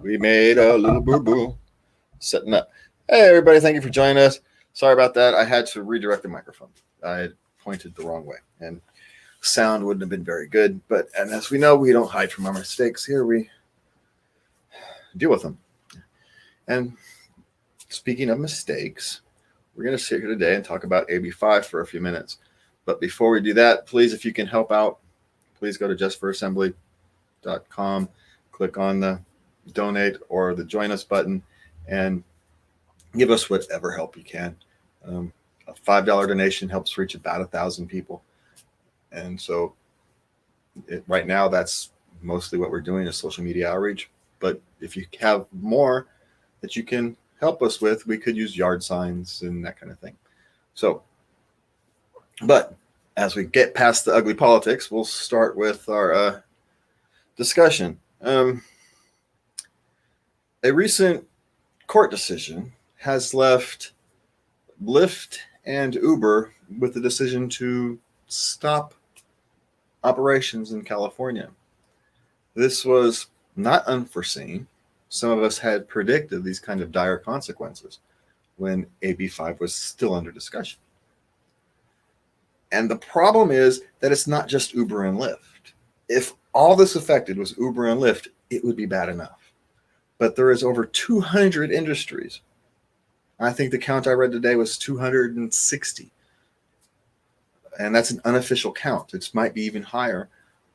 We made a little boo-boo. Setting up. Hey, everybody. Thank you for joining us. Sorry about that. I had to redirect the microphone. I had pointed the wrong way, and sound wouldn't have been very good. And as we know, we don't hide from our mistakes here. We deal with them. And speaking of mistakes, we're going to sit here today and talk about AB5 for a few minutes. But before we do that, please, if you can help out, please go to justforassembly.com, click on the donate or the join us button, and give us whatever help you can. A $5 donation helps reach about 1,000 people. And so right now, that's mostly what we're doing is social media outreach. But if you have more that you can help us with, we could use yard signs and that kind of thing. So, but as we get past the ugly politics, we'll start with our discussion. A recent court decision has left Lyft and Uber with the decision to stop operations in California. This was not unforeseen. Some of us had predicted these kind of dire consequences when AB5 was still under discussion. And the problem is that it's not just Uber and Lyft. If all this affected was Uber and Lyft, it would be bad enough. But there is over 200 industries. I think the count I read today was 260. And that's an unofficial count. It might be even higher,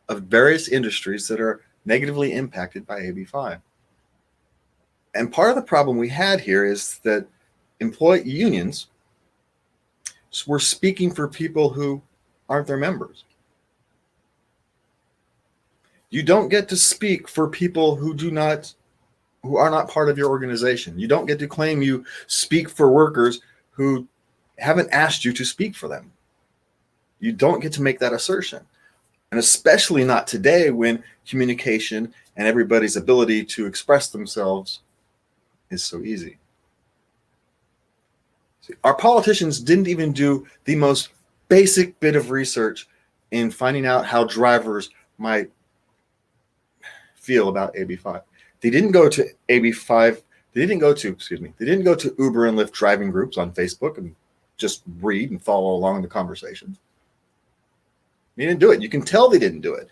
of various industries that are negatively impacted by AB5. And part of the problem we had here is that employee unions were speaking for people who aren't their members. You don't get to speak for people who are not part of your organization. You don't get to claim you speak for workers who haven't asked you to speak for them. You don't get to make that assertion. And especially not today when communication and everybody's ability to express themselves is so easy. See, our politicians didn't even do the most basic bit of research in finding out how drivers might feel about AB5. They didn't go to AB5. They didn't go to Uber and Lyft driving groups on Facebook and just read and follow along the conversations. They didn't do it. You can tell they didn't do it.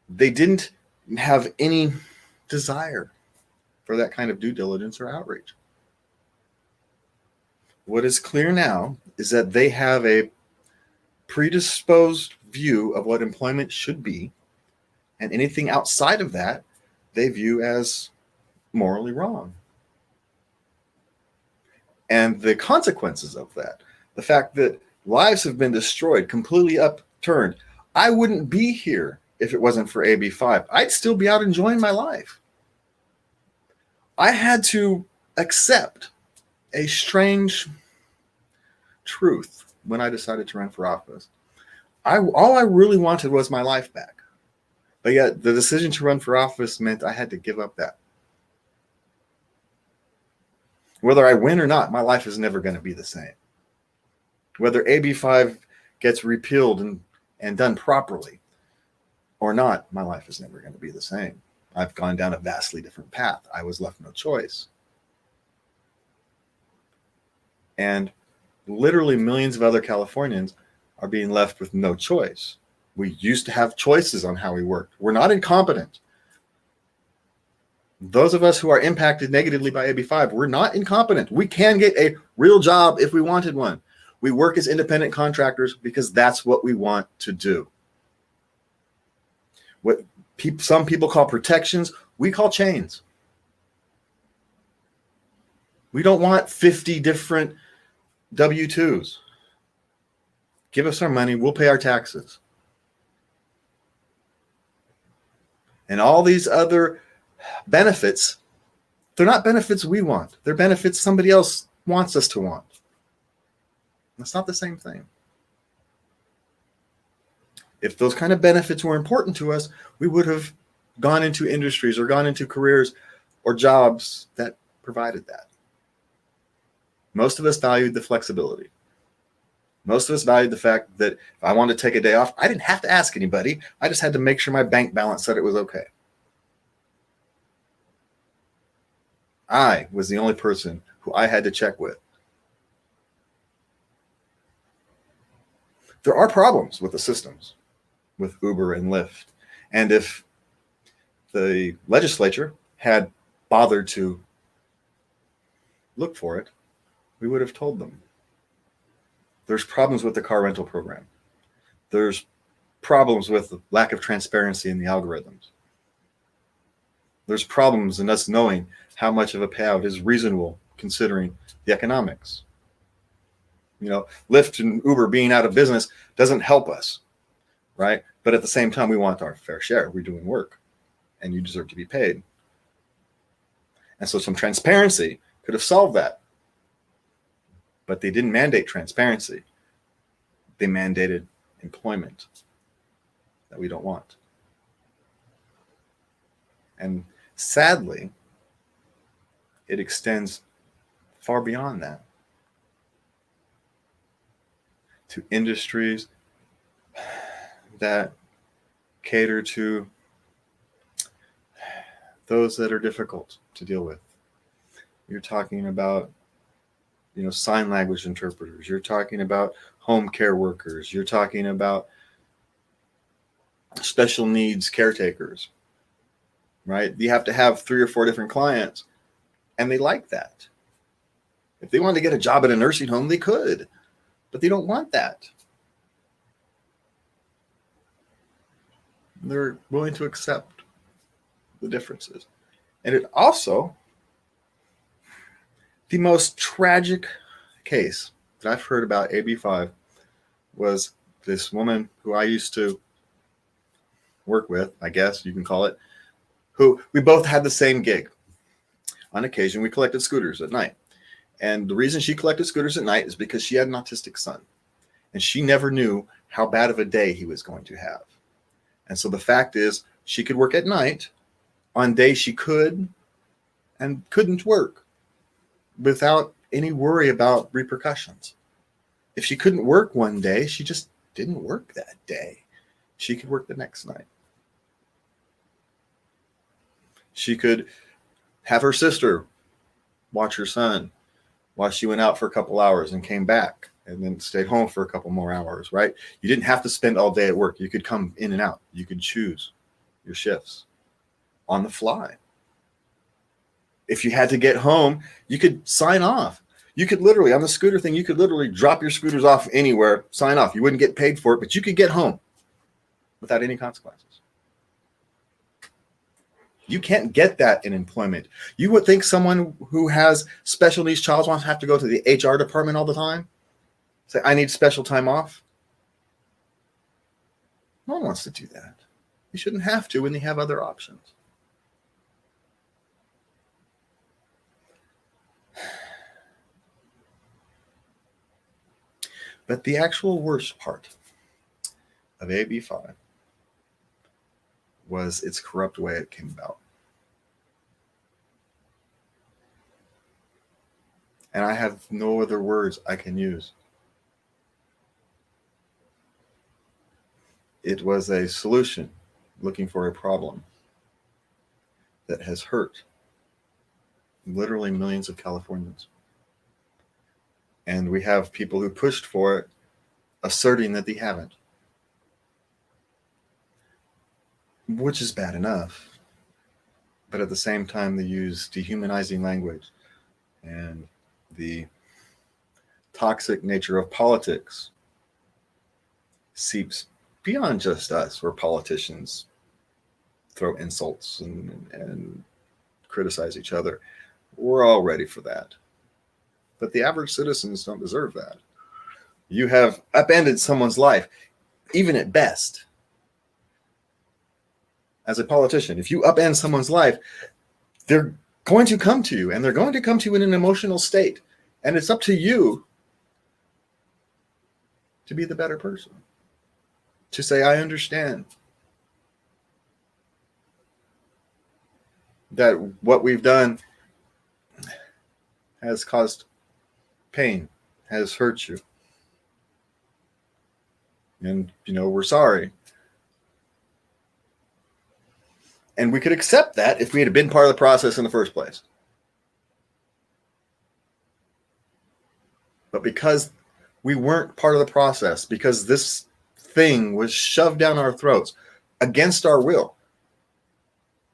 They didn't have any desire for that kind of due diligence or outreach. What is clear now is that they have a predisposed view of what employment should be, and anything outside of that they view as morally wrong. And the consequences of that, the fact that lives have been destroyed, completely upturned. I wouldn't be here if it wasn't for AB5. I'd still be out enjoying my life. I had to accept a strange truth when I decided to run for office. All I really wanted was my life back. But yet the decision to run for office meant I had to give up that. Whether I win or not, my life is never going to be the same. Whether AB5 gets repealed and done properly or not, my life is never going to be the same. I've gone down a vastly different path. I was left no choice. And literally millions of other Californians are being left with no choice. We used to have choices on how we worked. We're not incompetent. Those of us who are impacted negatively by AB5, we're not incompetent. We can get a real job if we wanted one. We work as independent contractors because that's what we want to do. What some people call protections, we call chains. We don't want 50 different W-2s. Give us our money, we'll pay our taxes. And all these other benefits, they're not benefits we want. They're benefits somebody else wants us to want. That's not the same thing. If those kind of benefits were important to us, we would have gone into industries or gone into careers or jobs that provided that. Most of us valued the flexibility. Most of us valued the fact that if I wanted to take a day off, I didn't have to ask anybody. I just had to make sure my bank balance said it was okay. I was the only person who I had to check with. There are problems with the systems, with Uber and Lyft. And if the legislature had bothered to look for it, we would have told them. There's problems with the car rental program. There's problems with the lack of transparency in the algorithms. There's problems in us knowing how much of a payout is reasonable considering the economics. Lyft and Uber being out of business doesn't help us, right? But at the same time, we want our fair share. We're doing work, and you deserve to be paid. And so some transparency could have solved that. But they didn't mandate transparency. They mandated employment that we don't want. And sadly, it extends far beyond that to industries that cater to those that are difficult to deal with. You're talking about sign language interpreters. You're talking about home care workers. You're talking about special needs caretakers, right? You have to have 3 or 4 different clients, and they like that. If they wanted to get a job at a nursing home, they could, but they don't want that. They're willing to accept the differences. And it also, the most tragic case that I've heard about AB5 was this woman who I used to work with, I guess you can call it, who we both had the same gig. On occasion, we collected scooters at night. And the reason she collected scooters at night is because she had an autistic son. And she never knew how bad of a day he was going to have. And so the fact is, she could work at night on days she could and couldn't work without any worry about repercussions. If she couldn't work one day, she just didn't work that day. She could work the next night. She could have her sister watch her son while she went out for a couple hours and came back and then stayed home for a couple more hours, right? You didn't have to spend all day at work. You could come in and out. You could choose your shifts on the fly. If you had to get home, you could sign off. You could literally, on the scooter thing, you could literally drop your scooters off anywhere, sign off. You wouldn't get paid for it, but you could get home without any consequences. You can't get that in employment. You would think someone who has special needs child wants to have to go to the HR department all the time? Say, I need special time off? No one wants to do that. You shouldn't have to when they have other options. But the actual worst part of AB5 was its corrupt way it came about. And I have no other words I can use. It was a solution looking for a problem that has hurt literally millions of Californians. And we have people who pushed for it asserting that they haven't, which is bad enough. But at the same time, they use dehumanizing language and the toxic nature of politics seeps beyond just us, where politicians throw insults and criticize each other. We're all ready for that. But the average citizens don't deserve that. You have upended someone's life, even at best. As a politician, if you upend someone's life, they're going to come to you, and they're going to come to you in an emotional state. And it's up to you to be the better person, to say, I understand that what we've done has caused pain, has hurt you. And, we're sorry. And we could accept that if we had been part of the process in the first place. But because we weren't part of the process, because this thing was shoved down our throats against our will,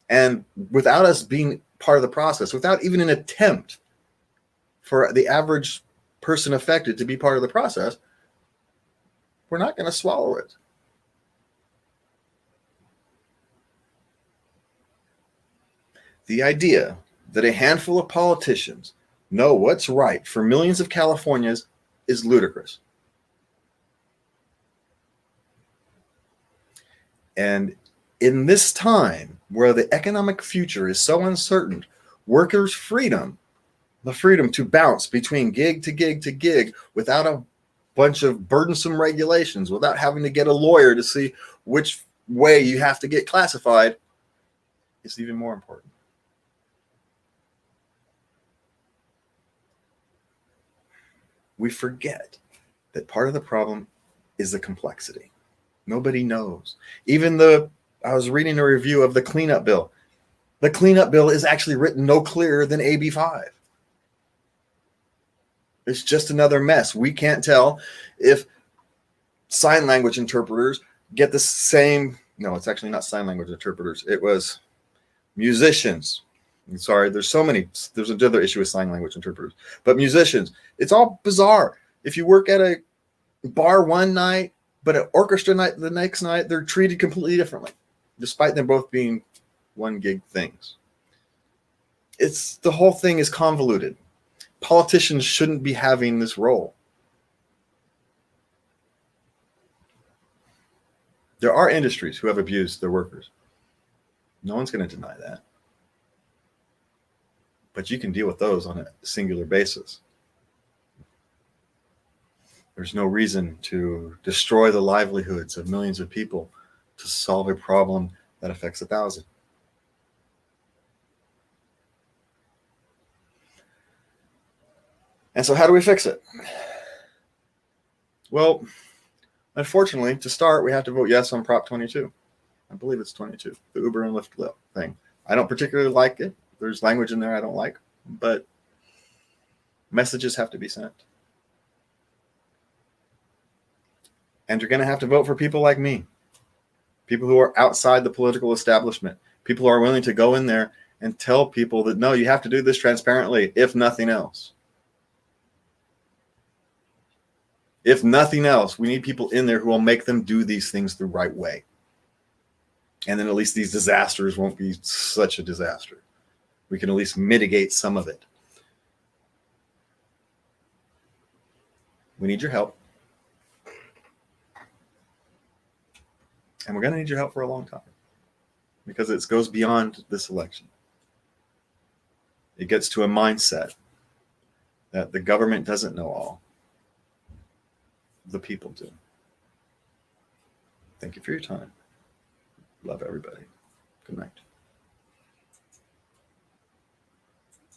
and without us being part of the process, without even an attempt for the average person affected to be part of the process, we're not going to swallow it. The idea that a handful of politicians know what's right for millions of Californians is ludicrous. And in this time where the economic future is so uncertain, workers' freedom, the freedom to bounce between gig to gig to gig without a bunch of burdensome regulations, without having to get a lawyer to see which way you have to get classified, is even more important. We forget that part of the problem is the complexity. Nobody knows. I was reading a review of the cleanup bill. The cleanup bill is actually written no clearer than AB5. It's just another mess. We can't tell if sign language interpreters get the same. No, it's actually not sign language interpreters. It was musicians. I'm sorry, there's so many. There's another issue with sign language interpreters. But musicians, it's all bizarre. If you work at a bar one night, but at orchestra night the next night, they're treated completely differently, despite them both being one gig things. The whole thing is convoluted. Politicians shouldn't be having this role. There are industries who have abused their workers. No one's going to deny that. But you can deal with those on a singular basis. There's no reason to destroy the livelihoods of millions of people to solve a problem that affects 1,000. And so how do we fix it? Well, unfortunately, to start, we have to vote yes on Prop 22. I believe it's 22, the Uber and Lyft thing. I don't particularly like it. There's language in there I don't like, but messages have to be sent. And you're going to have to vote for people like me, people who are outside the political establishment, people who are willing to go in there and tell people that, no, you have to do this transparently, if nothing else. If nothing else, we need people in there who will make them do these things the right way. And then at least these disasters won't be such a disaster. We can at least mitigate some of it. We need your help. And we're going to need your help for a long time, because it goes beyond this election. It gets to a mindset that the government doesn't know all. The people do. Thank you for your time. Love everybody. Good night.